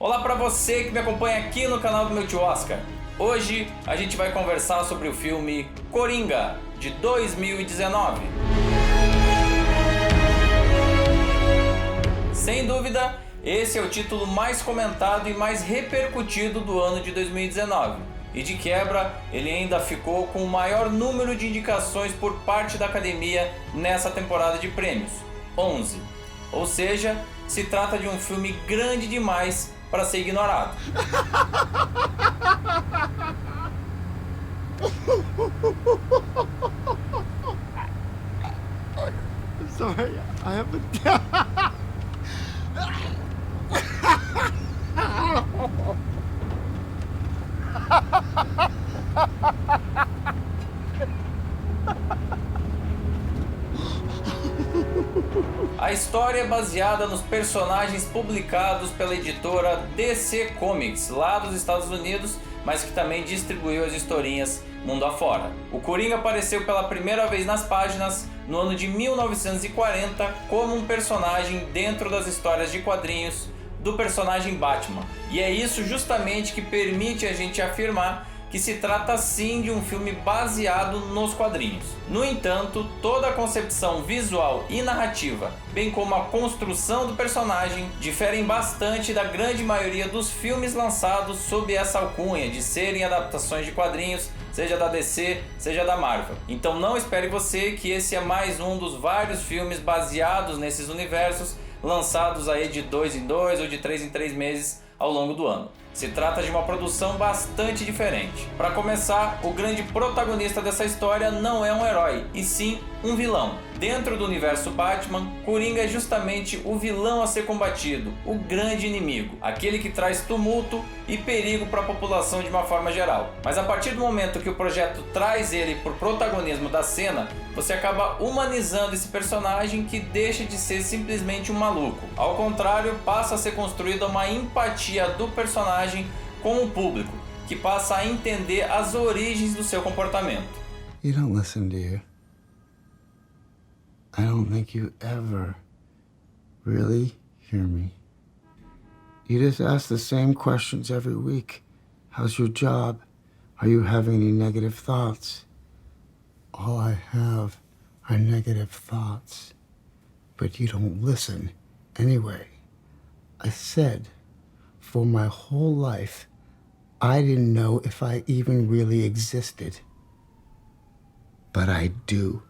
Olá para você que me acompanha aqui no canal do meu tio Oscar. Hoje a gente vai conversar sobre o filme Coringa, de 2019. Sem dúvida, esse é o título mais comentado e mais repercutido do ano de 2019. E de quebra, ele ainda ficou com o maior número de indicações por parte da academia nessa temporada de prêmios, 11. Ou seja, se trata de um filme grande demais para ser ignorado. Sorry, I haven't. A história é baseada nos personagens publicados pela editora DC Comics, lá dos Estados Unidos, mas que também distribuiu as historinhas mundo afora. O Coringa apareceu pela primeira vez nas páginas no ano de 1940 como um personagem dentro das histórias de quadrinhos do personagem Batman. E é isso justamente que permite a gente afirmar que se trata sim de um filme baseado nos quadrinhos. No entanto, toda a concepção visual e narrativa, bem como a construção do personagem, diferem bastante da grande maioria dos filmes lançados sob essa alcunha de serem adaptações de quadrinhos, seja da DC, seja da Marvel. Então não espere você que esse é mais um dos vários filmes baseados nesses universos, lançados aí de 2 em 2 ou de 3 em 3 meses ao longo do ano. Se trata de uma produção bastante diferente. Para começar, o grande protagonista dessa história não é um herói, e sim um vilão. Dentro do universo Batman, Coringa é justamente o vilão a ser combatido, o grande inimigo, aquele que traz tumulto e perigo para a população de uma forma geral. Mas a partir do momento que o projeto traz ele por protagonismo da cena, você acaba humanizando esse personagem que deixa de ser simplesmente um maluco. Ao contrário, passa a ser construída uma empatia do personagem com o público, que passa a entender as origens do seu comportamento. You don't listen, do you? I don't think you ever really hear me. You just ask the same questions every week. How's your job? Are you having any negative thoughts? All I have are negative thoughts. But you don't listen anyway. I said, for my whole life, I didn't know if I even really existed. But I do.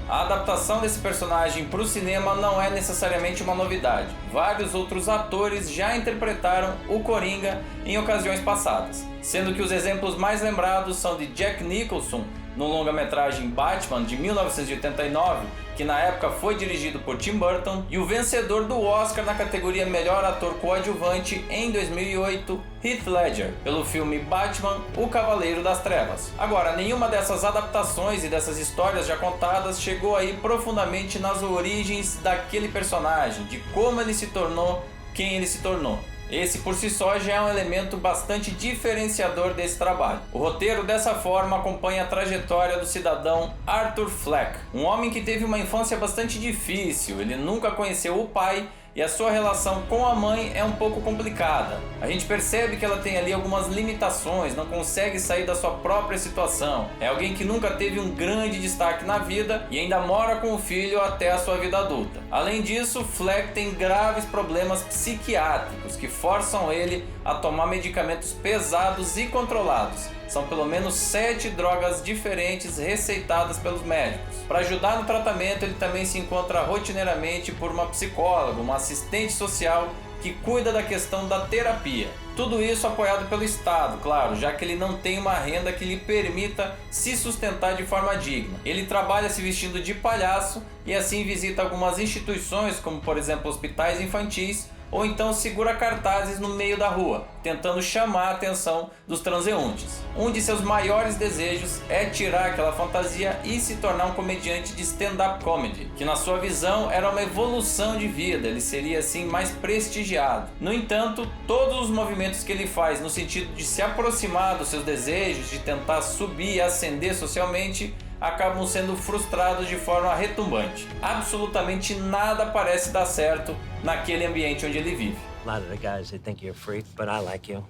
A adaptação desse personagem para o cinema não é necessariamente uma novidade. Vários outros atores já interpretaram o Coringa em ocasiões passadas, sendo que os exemplos mais lembrados são de Jack Nicholson no longa-metragem Batman de 1989, que na época foi dirigido por Tim Burton, e o vencedor do Oscar na categoria Melhor Ator Coadjuvante em 2008, Heath Ledger, pelo filme Batman, o Cavaleiro das Trevas. Agora, nenhuma dessas adaptações e dessas histórias já contadas chegou aí profundamente nas origens daquele personagem, de como ele se tornou quem ele se tornou. Esse por si só já é um elemento bastante diferenciador desse trabalho. O roteiro dessa forma acompanha a trajetória do cidadão Arthur Fleck, um homem que teve uma infância bastante difícil. Ele nunca conheceu o pai e a sua relação com a mãe é um pouco complicada. A gente percebe que ela tem ali algumas limitações, não consegue sair da sua própria situação. É alguém que nunca teve um grande destaque na vida e ainda mora com o filho até a sua vida adulta. Além disso, Fleck tem graves problemas psiquiátricos que forçam ele a tomar medicamentos pesados e controlados. São pelo menos 7 drogas diferentes receitadas pelos médicos. Para ajudar no tratamento, ele também se encontra rotineiramente por uma psicóloga, uma assistente social que cuida da questão da terapia. Tudo isso apoiado pelo Estado, claro, já que ele não tem uma renda que lhe permita se sustentar de forma digna. Ele trabalha se vestindo de palhaço e assim visita algumas instituições, como por exemplo hospitais infantis, ou então segura cartazes no meio da rua, tentando chamar a atenção dos transeuntes. Um de seus maiores desejos é tirar aquela fantasia e se tornar um comediante de stand-up comedy, que na sua visão era uma evolução de vida, ele seria assim mais prestigiado. No entanto, todos os movimentos que ele faz no sentido de se aproximar dos seus desejos, de tentar subir e ascender socialmente, acabam sendo frustrados de forma retumbante. Absolutamente nada parece dar certo naquele ambiente onde ele vive. A lot of the guys, they think you're a freak, but I like you.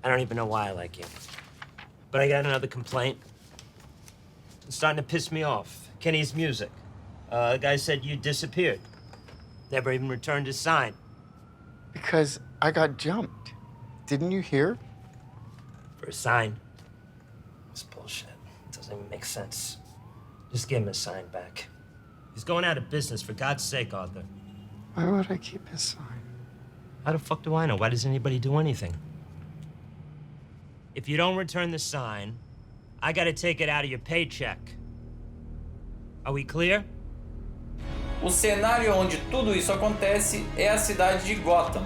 I don't even know why I like you. But I got another complaint. It's starting to piss me off. Kenny's music. The guy said you disappeared. Never even returned his sign. Because I got jumped. Didn't you hear? For a sign? It's bullshit. It doesn't even make sense. Just give him his sign back. He's going out of business, for God's sake, Arthur. Why would I keep his sign? How the fuck do I know? Why does anybody do anything? If you don't return the sign, I gotta take it out of your paycheck. Are we clear? O cenário onde tudo isso acontece é a cidade de Gotham,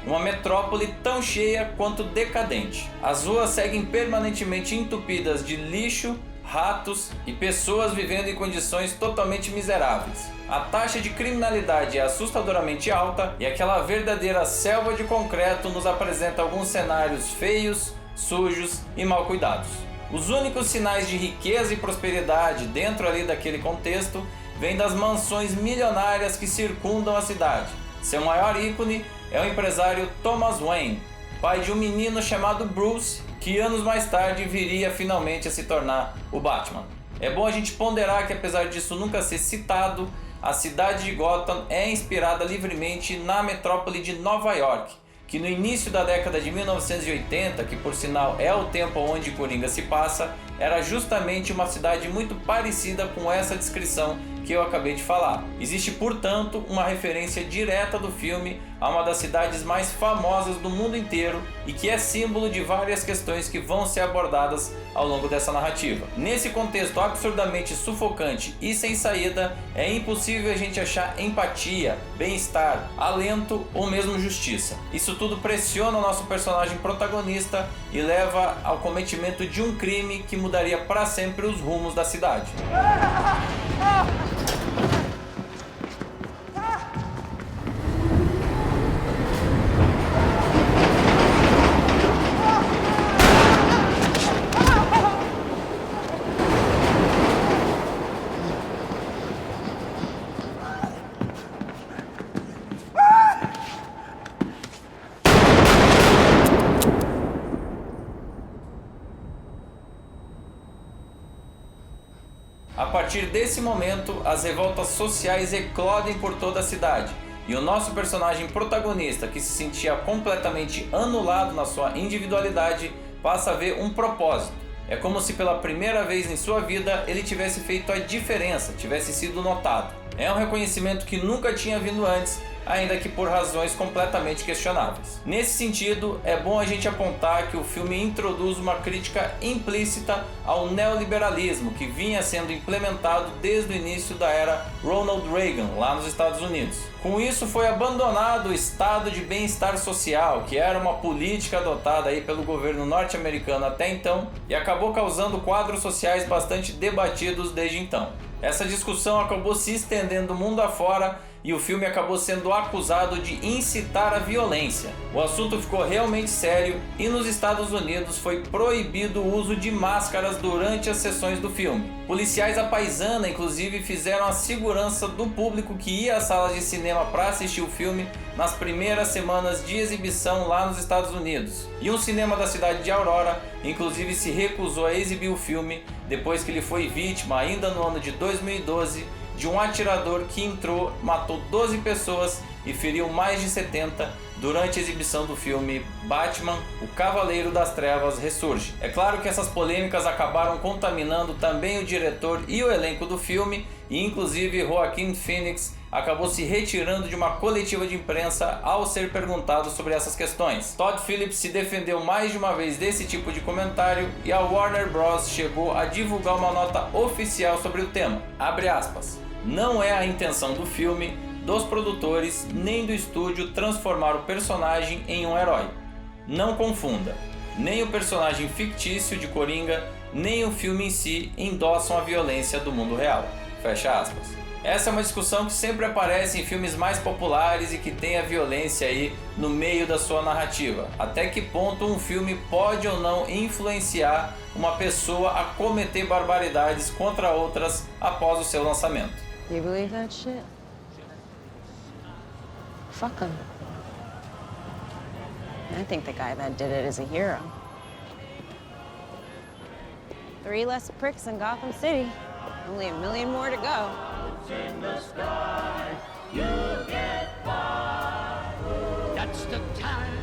uma metrópole tão cheia quanto decadente. As ruas seguem permanentemente entupidas de lixo, ratos e pessoas vivendo em condições totalmente miseráveis. A taxa de criminalidade é assustadoramente alta e aquela verdadeira selva de concreto nos apresenta alguns cenários feios, sujos e mal cuidados. Os únicos sinais de riqueza e prosperidade dentro ali daquele contexto vêm das mansões milionárias que circundam a cidade. Seu maior ícone é o empresário Thomas Wayne, pai de um menino chamado Bruce, que anos mais tarde viria finalmente a se tornar o Batman. É bom a gente ponderar que, apesar disso nunca ser citado, a cidade de Gotham é inspirada livremente na metrópole de Nova York, que no início da década de 1980, que por sinal é o tempo onde Coringa se passa, era justamente uma cidade muito parecida com essa descrição que eu acabei de falar. Existe, portanto, uma referência direta do filme a uma das cidades mais famosas do mundo inteiro e que é símbolo de várias questões que vão ser abordadas ao longo dessa narrativa. Nesse contexto absurdamente sufocante e sem saída, é impossível a gente achar empatia, bem-estar, alento ou mesmo justiça. Isso tudo pressiona o nosso personagem protagonista e leva ao cometimento de um crime que mudaria para sempre os rumos da cidade. A partir desse momento, as revoltas sociais eclodem por toda a cidade, e o nosso personagem protagonista, que se sentia completamente anulado na sua individualidade, passa a ver um propósito. É como se pela primeira vez em sua vida ele tivesse feito a diferença, tivesse sido notado. É um reconhecimento que nunca tinha vindo antes, ainda que por razões completamente questionáveis. Nesse sentido, é bom a gente apontar que o filme introduz uma crítica implícita ao neoliberalismo que vinha sendo implementado desde o início da era Ronald Reagan, lá nos Estados Unidos. Com isso, foi abandonado o estado de bem-estar social, que era uma política adotada aí pelo governo norte-americano até então, e acabou causando quadros sociais bastante debatidos desde então. Essa discussão acabou se estendendo mundo afora e o filme acabou sendo acusado de incitar a violência. O assunto ficou realmente sério e nos Estados Unidos foi proibido o uso de máscaras durante as sessões do filme. Policiais à paisana, inclusive, fizeram a segurança do público que ia às salas de cinema para assistir o filme nas primeiras semanas de exibição lá nos Estados Unidos. E um cinema da cidade de Aurora, inclusive, se recusou a exibir o filme depois que ele foi vítima, ainda no ano de 2012, de um atirador que entrou, matou 12 pessoas e feriu mais de 70 durante a exibição do filme Batman, o Cavaleiro das Trevas Ressurge. É claro que essas polêmicas acabaram contaminando também o diretor e o elenco do filme, e inclusive Joaquin Phoenix acabou se retirando de uma coletiva de imprensa ao ser perguntado sobre essas questões. Todd Phillips se defendeu mais de uma vez desse tipo de comentário e a Warner Bros. Chegou a divulgar uma nota oficial sobre o tema. Abre aspas. Não é a intenção do filme, dos produtores, nem do estúdio transformar o personagem em um herói. Não confunda. Nem o personagem fictício de Coringa, nem o filme em si endossam a violência do mundo real. Fecha aspas. Essa é uma discussão que sempre aparece em filmes mais populares e que tem a violência aí no meio da sua narrativa. Até que ponto um filme pode ou não influenciar uma pessoa a cometer barbaridades contra outras após o seu lançamento. You believe that shit? Fuck 'em. I think the guy that did it is a hero. 3 less pricks in Gotham City. Only 1 million more to go. In the sky, you get by. That's the time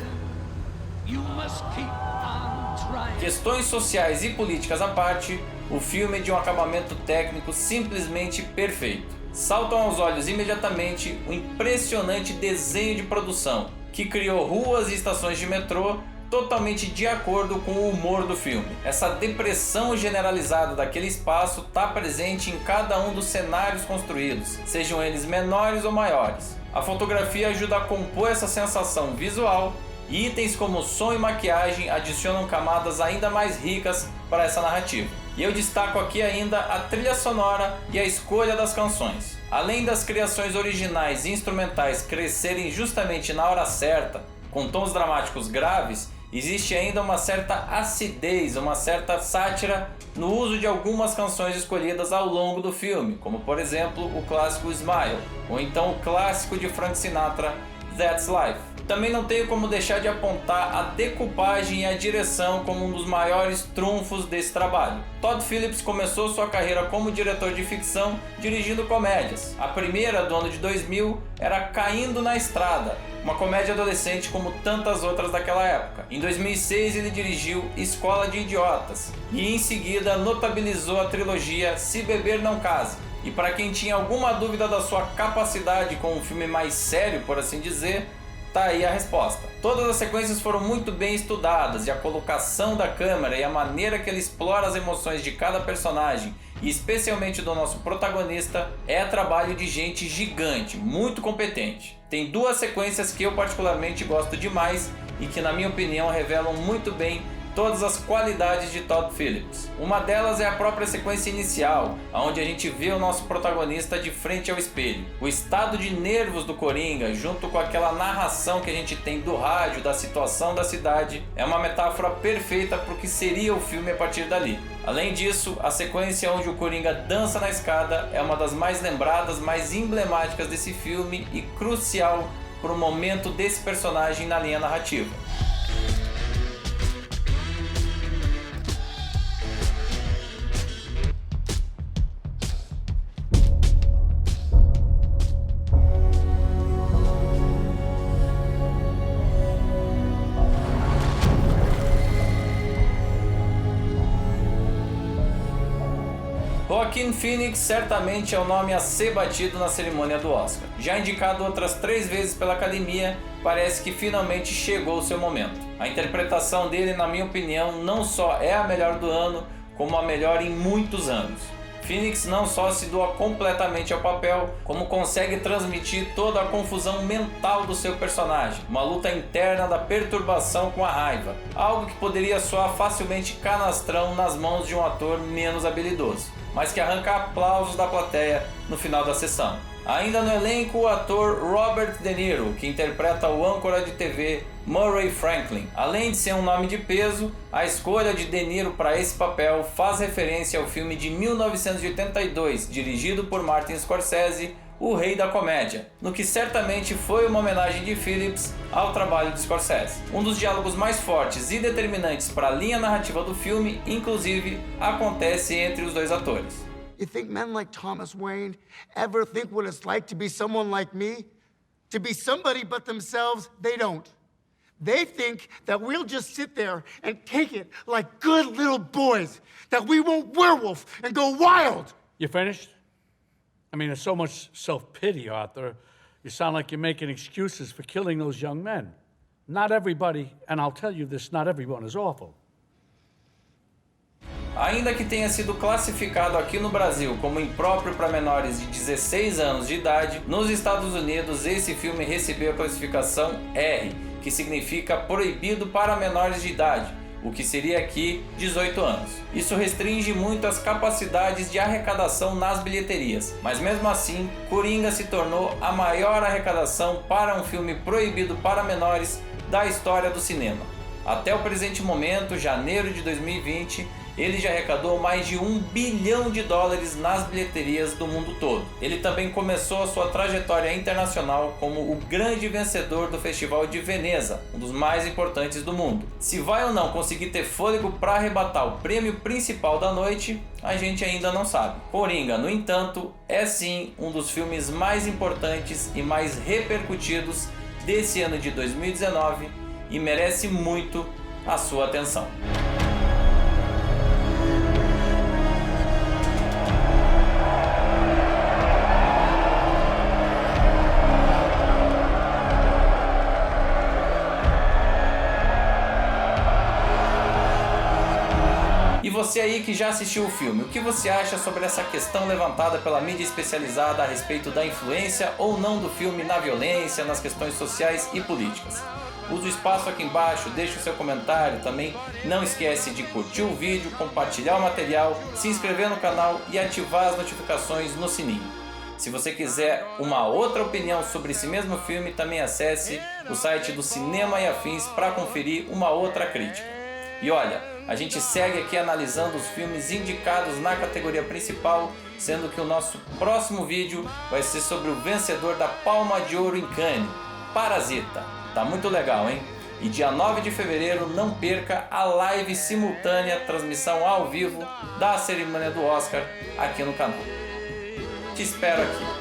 you must keep on trying. Questões sociais e políticas à parte, o filme é de um acabamento técnico simplesmente perfeito. Saltam aos olhos imediatamente o impressionante desenho de produção, que criou ruas e estações de metrô totalmente de acordo com o humor do filme. Essa depressão generalizada daquele espaço está presente em cada um dos cenários construídos, sejam eles menores ou maiores. A fotografia ajuda a compor essa sensação visual e itens como som e maquiagem adicionam camadas ainda mais ricas para essa narrativa. E eu destaco aqui ainda a trilha sonora e a escolha das canções. Além das criações originais e instrumentais crescerem justamente na hora certa, com tons dramáticos graves, existe ainda uma certa acidez, uma certa sátira no uso de algumas canções escolhidas ao longo do filme, como por exemplo o clássico Smile, ou então o clássico de Frank Sinatra, That's Life. Também não tenho como deixar de apontar a decupagem e a direção como um dos maiores trunfos desse trabalho. Todd Phillips começou sua carreira como diretor de ficção dirigindo comédias. A primeira, do ano de 2000, era Caindo na Estrada, uma comédia adolescente como tantas outras daquela época. Em 2006 ele dirigiu Escola de Idiotas e em seguida notabilizou a trilogia Se Beber Não Case. E para quem tinha alguma dúvida da sua capacidade com um filme mais sério, por assim dizer, tá aí a resposta. Todas as sequências foram muito bem estudadas e a colocação da câmera e a maneira que ele explora as emoções de cada personagem, e especialmente do nosso protagonista, é trabalho de gente gigante, muito competente. Tem 2 sequências que eu particularmente gosto demais e que na minha opinião revelam muito bem todas as qualidades de Todd Phillips. Uma delas é a própria sequência inicial, onde a gente vê o nosso protagonista de frente ao espelho. O estado de nervos do Coringa, junto com aquela narração que a gente tem do rádio, da situação da cidade, é uma metáfora perfeita para o que seria o filme a partir dali. Além disso, a sequência onde o Coringa dança na escada é uma das mais lembradas, mais emblemáticas desse filme e crucial para o momento desse personagem na linha narrativa. Joaquin Phoenix certamente é o nome a ser batido na cerimônia do Oscar. Já indicado outras 3 vezes pela Academia, parece que finalmente chegou o seu momento. A interpretação dele, na minha opinião, não só é a melhor do ano, como a melhor em muitos anos. Phoenix não só se doa completamente ao papel, como consegue transmitir toda a confusão mental do seu personagem, uma luta interna da perturbação com a raiva, algo que poderia soar facilmente canastrão nas mãos de um ator menos habilidoso, mas que arranca aplausos da plateia no final da sessão. Ainda no elenco, o ator Robert De Niro, que interpreta o âncora de TV Murray Franklin. Além de ser um nome de peso, a escolha de De Niro para esse papel faz referência ao filme de 1982, dirigido por Martin Scorsese, O Rei da Comédia, no que certamente foi uma homenagem de Phillips ao trabalho de Scorsese. Um dos diálogos mais fortes e determinantes para a linha narrativa do filme, inclusive, acontece entre os 2 atores. You think men like Thomas Wayne ever think what it's like to be someone like me? To be somebody but themselves? They don't. They think that we'll just sit there and take it like good little boys, that we won't werewolf and go wild. You finished? I mean, there's so much self-pity, Arthur. You sound like you're making excuses for killing those young men. Not everybody, and I'll tell you this, not everyone is awful. Ainda que tenha sido classificado aqui no Brasil como impróprio para menores de 16 anos de idade, nos Estados Unidos esse filme recebeu a classificação R, que significa proibido para menores de idade, o que seria aqui 18 anos. Isso restringe muito as capacidades de arrecadação nas bilheterias, mas mesmo assim, Coringa se tornou a maior arrecadação para um filme proibido para menores da história do cinema. Até o presente momento, janeiro de 2020, ele já arrecadou mais de $1 bilhão nas bilheterias do mundo todo. Ele também começou a sua trajetória internacional como o grande vencedor do Festival de Veneza, um dos mais importantes do mundo. Se vai ou não conseguir ter fôlego para arrebatar o prêmio principal da noite, a gente ainda não sabe. Coringa, no entanto, é sim um dos filmes mais importantes e mais repercutidos desse ano de 2019 e merece muito a sua atenção. E você aí que já assistiu o filme, o que você acha sobre essa questão levantada pela mídia especializada a respeito da influência ou não do filme na violência, nas questões sociais e políticas? Usa o espaço aqui embaixo, deixa o seu comentário também. Não esquece de curtir o vídeo, compartilhar o material, se inscrever no canal e ativar as notificações no sininho. Se você quiser uma outra opinião sobre esse mesmo filme, também acesse o site do Cinema e Afins para conferir uma outra crítica. E olha, a gente segue aqui analisando os filmes indicados na categoria principal, sendo que o nosso próximo vídeo vai ser sobre o vencedor da Palma de Ouro em Cannes, Parasita. Tá muito legal, hein? E dia 9 de fevereiro não perca a live simultânea, transmissão ao vivo da cerimônia do Oscar aqui no canal. Te espero aqui.